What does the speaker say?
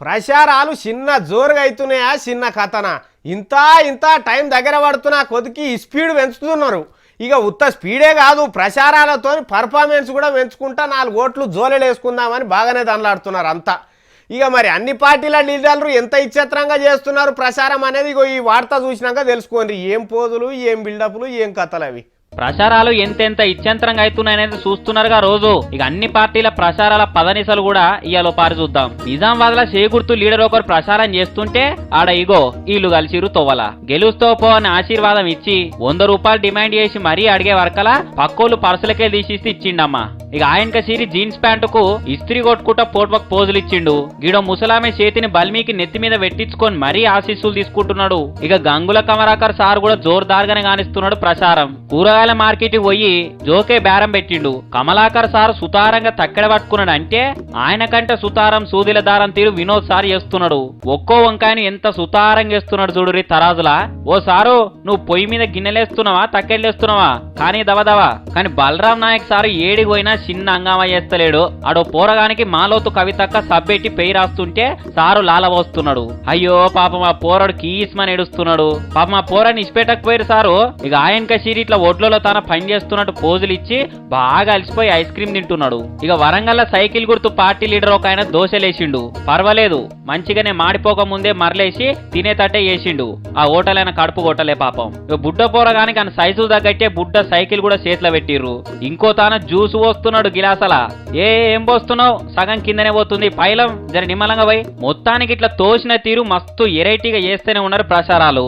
ప్రచారాలు చిన్న జోరుగా అవుతున్నాయా చిన్న కథనా ఇంత ఇంత టైం దగ్గర పడుతున్నా కొద్దికి స్పీడ్ పెంచుతున్నారు. ఇక ఉత్త స్పీడే కాదు ప్రచారాలతో పర్ఫార్మెన్స్ కూడా పెంచుకుంటా 4 ఓట్లు జోలెలు వేసుకుందామని బాగానే దండలాడుతున్నారు అంతా. ఇక మరి అన్ని పార్టీల లీడర్లు ఎంత ఇచ్చేత్రంగా చేస్తున్నారు ప్రచారం అనేది ఇగో ఈ వార్త చూసినాక తెలుసుకోండి. ఏం పోజులు, ఏం బిల్డప్లు, ఏం కథలు అవి. ప్రచారాలు ఎంతెంత ఇచ్చంతరంగా అవుతున్నాయనేది చూస్తున్నారుగా రోజు. ఇక అన్ని పార్టీల ప్రచారాల పదనిసలు కూడా ఇయాలో పారి చూద్దాం. నిజామాబాద్ లో చేకూర్తు లీడర్ ఒకరు ప్రచారం చేస్తుంటే ఆడ ఇగో వీళ్ళు కలిసిరు తోవల గెలుస్తో పో అని ఆశీర్వాదం ఇచ్చి 100 రూపాయలు డిమాండ్ చేసి మరీ అడిగే వరకలా పక్కోళ్ళు పర్సులకే తీసిస్తే ఇచ్చిండమ్మా. ఇక ఆయనక సీరి జీన్స్ ప్యాంటుకు ఇస్త్రీ కొట్టుకుంటా పోట్వక్ పోజులు ఇచ్చిండు. గీడో ముసలామె చేతిని బల్మీకి నెత్తి మీద పెట్టించుకొని మరీ ఆశీస్సులు తీసుకుంటున్నాడు. ఇక గంగుల కమరాకర్ సార్ కూడా జోరుదారుగానే కానిస్తున్నాడు ప్రచారం. కూరగాయల మార్కెట్ పోయి జోకే బేరం పెట్టిండు. కమలాకర్ సార్ సుతారంగా తక్కడ పట్టుకున్నాడు అంటే ఆయన కంటే సుతారం సూదిల దారం తీరు వినోద్ సార్ చేస్తున్నాడు. ఒక్కో వంకాయను ఎంత సుతారంగా చేస్తున్నాడు చూడురి తరాజులా. ఓ సారు నువ్వు పొయ్యి మీద గిన్నెలేస్తున్నావా తక్కెళ్ళేస్తున్నావా కానీ దవదవా. కానీ బలరాం నాయక్ సారు ఏడికి పోయినా చిన్న అంగామా చేస్తలేడు. ఆడో పోరగానికి మాలోతు కవితక్క సబ్బెట్టి పెయి రాస్తుంటే సారు లాలవస్తున్నాడు. అయ్యో పాపం ఆ పోరడు కీస్మని ఏడుస్తున్నాడు. పాపం ఆ పోరాన్ని ఇచ్చిపెట్టకపోయారు సారు. ఇక ఆయనక సీరి ఇట్లా ఒడ్లలో తన పని చేస్తున్నట్టు పోజులు ఇచ్చి బాగా అలసిపోయి ఐస్ క్రీమ్ తింటున్నాడు. ఇక వరంగల్ సైకిల్ గుర్తు పార్టీ లీడర్ ఒక ఆయన దోశలేసిండు. పర్వాలేదు మంచిగానే మాడిపోక ముందే మరలేసి తినేటట్టే చేసిండు. ఆ ఓటలైన కడుపు కొట్టలే పాపం. ఇక బుడ్డ పోరగానికి ఆయన సైజులు తగ్గట్టే బుడ్డ సైకిల్ కూడా చేతిలో పెట్టిర్రు. ఇంకో తాన జ్యూస్ పోస్తున్నాడు గిలాసలా. ఏం పోస్తున్నావు సగం కిందనే పోతుంది పైలం జర నిమ్మలంగా పోయి. మొత్తానికి ఇట్లా తోసిన తీరు మస్తు ఎరైటీగా చేస్తూనే ఉన్నారు ప్రచారాలు.